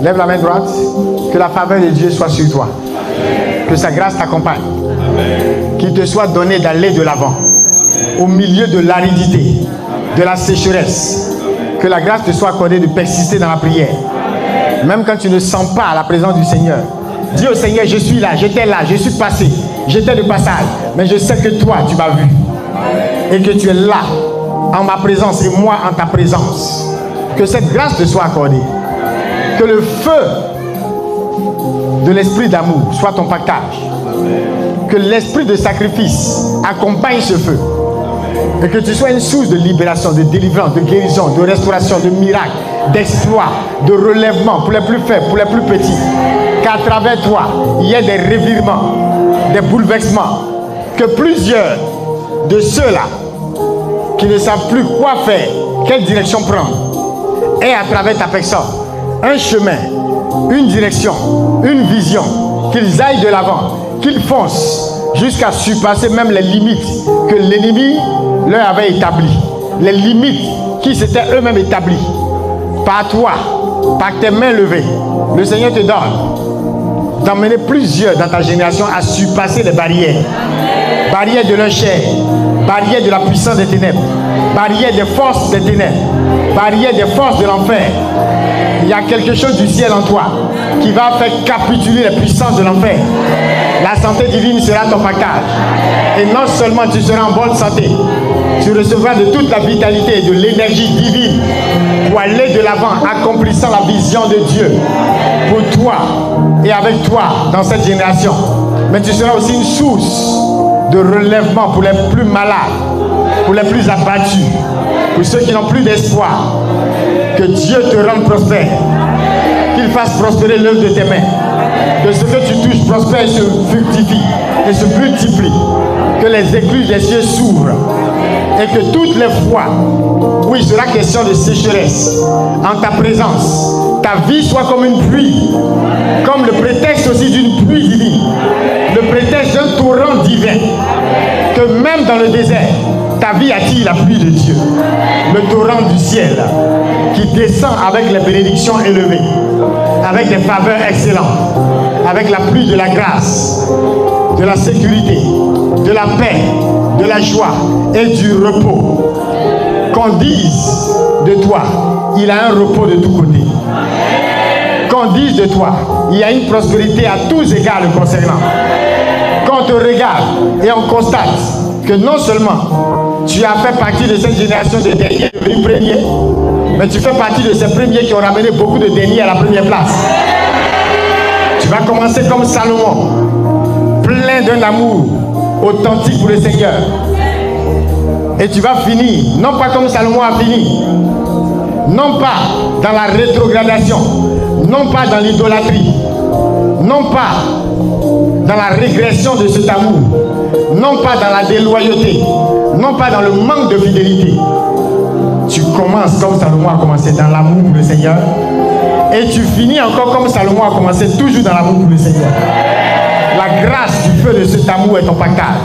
Lève la main droite. Que la faveur de Dieu soit sur toi. Que sa grâce t'accompagne. Qu'il te soit donné d'aller de l'avant. Au milieu de l'aridité, de la sécheresse. Que la grâce te soit accordée de persister dans la prière. Même quand tu ne sens pas la présence du Seigneur. Dis au Seigneur, je suis là, j'étais là, je suis passé. J'étais de passage. Mais je sais que toi, tu m'as vu. Et que tu es là, en ma présence et moi en ta présence. Que cette grâce te soit accordée. Que le feu de l'esprit d'amour soit ton partage. Que l'esprit de sacrifice accompagne ce feu. Et que tu sois une source de libération, de délivrance, de guérison, de restauration, de miracle, d'exploit, de relèvement pour les plus faibles, pour les plus petits. Qu'à travers toi, il y ait des revirements, des bouleversements. Que plusieurs de ceux-là qui ne savent plus quoi faire, quelle direction prendre, aient à travers ta personne un chemin, une direction, une vision, qu'ils aillent de l'avant, qu'ils foncent jusqu'à surpasser même les limites que l'ennemi leur avait établies, les limites qui s'étaient eux-mêmes établies. Par toi, par tes mains levées, le Seigneur te donne d'emmener plusieurs dans ta génération à surpasser les barrières. Barrières de leur chair, barrières de la puissance des ténèbres, barrières des forces des ténèbres, barrières des forces de l'enfer. Il y a quelque chose du ciel en toi qui va faire capituler les puissances de l'enfer. La santé divine sera ton partage. Et non seulement tu seras en bonne santé, tu recevras de toute la vitalité et de l'énergie divine pour aller de l'avant, accomplissant la vision de Dieu pour toi et avec toi dans cette génération. Mais tu seras aussi une source de relèvement pour les plus malades, pour les plus abattus, pour ceux qui n'ont plus d'espoir. Que Dieu te rende prospère, qu'il fasse prospérer l'œuvre de tes mains, que ce que tu touches prospère et se fructifie et se multiplie, que les écluses des cieux s'ouvrent et que toutes les fois où il sera question de sécheresse en ta présence, ta vie soit comme une pluie, comme le prétexte aussi d'une pluie divine, le prétexte d'un torrent divin, que même dans le désert, ta vie attire la pluie de Dieu, le torrent du ciel qui descend avec les bénédictions élevées, avec des faveurs excellentes, avec la pluie de la grâce, de la sécurité, de la paix, de la joie et du repos. Qu'on dise de toi, il a un repos de tous côtés. Qu'on dise de toi, il y a une prospérité à tous égards le concernant. Quand on te regarde et on constate que non seulement tu as fait partie de cette génération de derniers devenus premiers, mais tu fais partie de ces premiers qui ont ramené beaucoup de derniers à la première place. Tu vas commencer comme Salomon, plein d'un amour authentique pour le Seigneur. Et tu vas finir, non pas comme Salomon a fini, non pas dans la rétrogradation, non pas dans l'idolâtrie, non pas dans la régression de cet amour, non pas dans la déloyauté, non pas dans le manque de fidélité. Tu commences comme Salomon a commencé, dans l'amour pour le Seigneur, et tu finis encore comme Salomon a commencé, toujours dans l'amour pour le Seigneur. La grâce du feu de cet amour est ton partage.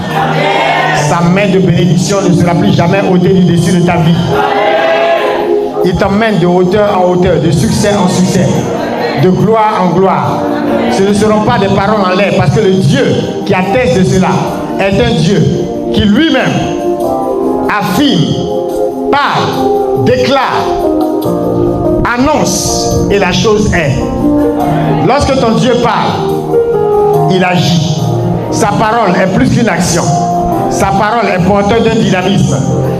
Sa main de bénédiction ne sera plus jamais ôtée du dessus de ta vie. Il t'emmène de hauteur en hauteur, de succès en succès, de gloire en gloire. Ce ne seront pas des paroles en l'air, parce que le Dieu qui atteste de cela est un Dieu qui lui-même affirme, parle, déclare, annonce, et la chose est. Lorsque ton Dieu parle, il agit. Sa parole est plus qu'une action. Sa parole est porteuse d'un dynamisme.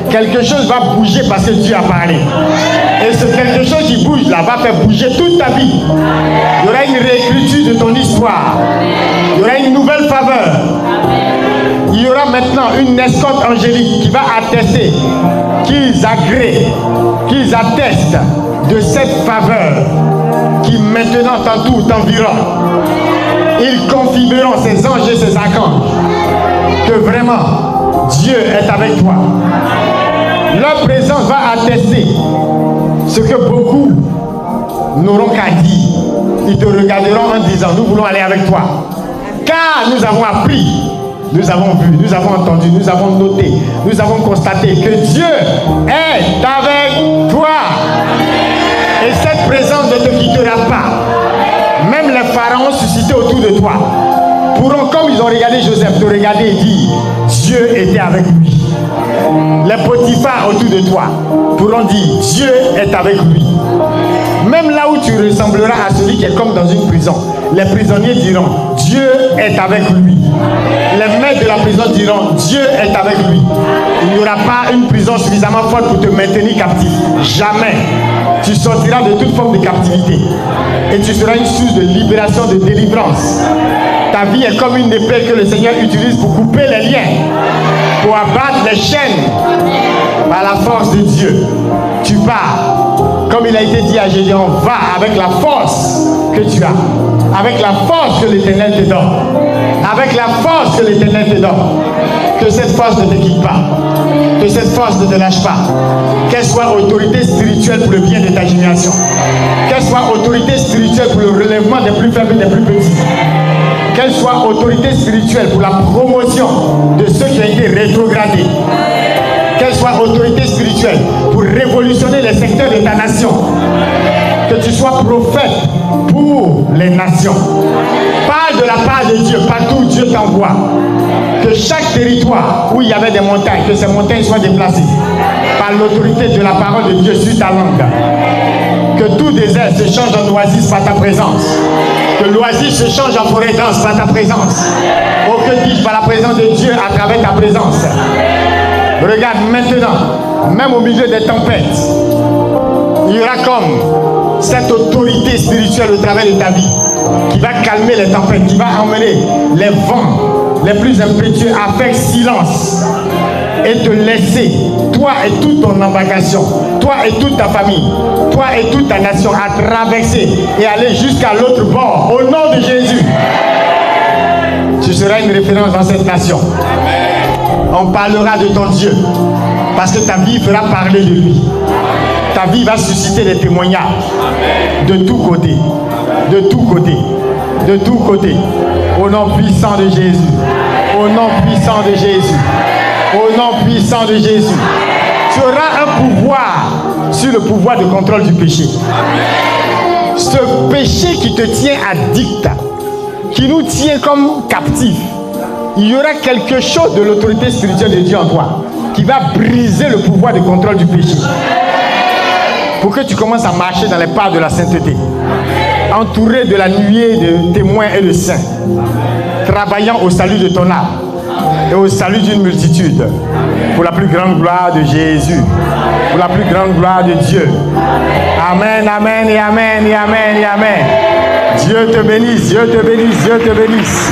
Quelque chose va bouger parce que Dieu a parlé. Et ce quelque chose qui bouge là va faire bouger toute ta vie. Il y aura une réécriture de ton histoire. Il y aura une nouvelle faveur. Il y aura maintenant une escorte angélique qui va attester qu'ils agréent, qu'ils attestent de cette faveur qui maintenant t'entoure, t'environne. Ils confirmeront ces anges et ces archanges que vraiment Dieu est avec toi. Leur présence va attester ce que beaucoup n'auront qu'à dire. Ils te regarderont en disant, nous voulons aller avec toi. Car nous avons appris, nous avons vu, nous avons entendu, nous avons noté, nous avons constaté que Dieu est avec toi. Et cette présence ne te quittera de toi pourront, comme ils ont regardé Joseph, te regarder et dire Dieu était avec lui. Les Potiphar autour de toi pourront dire Dieu est avec lui. Même là où tu ressembleras à celui qui est comme dans une prison, les prisonniers diront Dieu est avec lui. Les maîtres de la prison diront Dieu est avec lui. Il n'y aura pas une prison suffisamment forte pour te maintenir captif. Jamais. Tu sortiras de toute forme de captivité et tu seras une source de libération, de délivrance. Ta vie est comme une épée que le Seigneur utilise pour couper les liens, pour abattre les chaînes par la force de Dieu. Tu pars, comme il a été dit à Gédéon, va avec la force que tu as, avec la force que l'Éternel te donne, avec la force que l'Éternel te donne. Que cette force ne te quitte pas, que cette force ne te lâche pas, qu'elle soit autorité spirituelle pour le bien de ta génération, qu'elle soit autorité spirituelle pour le relèvement des plus faibles et des plus petits, qu'elle soit autorité spirituelle pour la promotion de ceux qui ont été rétrogradés, qu'elle soit autorité spirituelle pour révolutionner les secteurs de ta nation, que tu sois prophète pour les nations. Parle de la part de Dieu, partout où Dieu t'envoie. Que chaque territoire où il y avait des montagnes, que ces montagnes soient déplacées par l'autorité de la parole de Dieu sur ta langue. Que tout désert se change en oasis par ta présence. Que l'oasis se change en forêt dense par ta présence. Oh, que dis-je par la présence de Dieu à travers ta présence. Regarde maintenant, même au milieu des tempêtes, il y aura comme cette autorité spirituelle au travers de ta vie qui va calmer les tempêtes, qui va emmener les vents les plus impétueux à faire silence et te laisser, toi et toute ton embarcation, toi et toute ta famille, toi et toute ta nation, à traverser et aller jusqu'à l'autre bord. Au nom de Jésus, tu seras une référence dans cette nation. On parlera de ton Dieu parce que ta vie fera parler de lui. Ta vie va susciter des témoignages de tous côtés, de tous côtés, de tous côtés. Au nom puissant de Jésus, au nom puissant de Jésus, au nom puissant de Jésus. Tu auras un pouvoir sur le pouvoir de contrôle du péché. Ce péché qui te tient addict, qui nous tient comme captifs, il y aura quelque chose de l'autorité spirituelle de Dieu en toi qui va briser le pouvoir de contrôle du péché. Pour que tu commences à marcher dans les pas de la sainteté, entouré de la nuée de témoins et de saints, travaillant au salut de ton âme et au salut d'une multitude, pour la plus grande gloire de Jésus, pour la plus grande gloire de Dieu. Amen, amen et amen et amen et amen. Dieu te bénisse, Dieu te bénisse, Dieu te bénisse.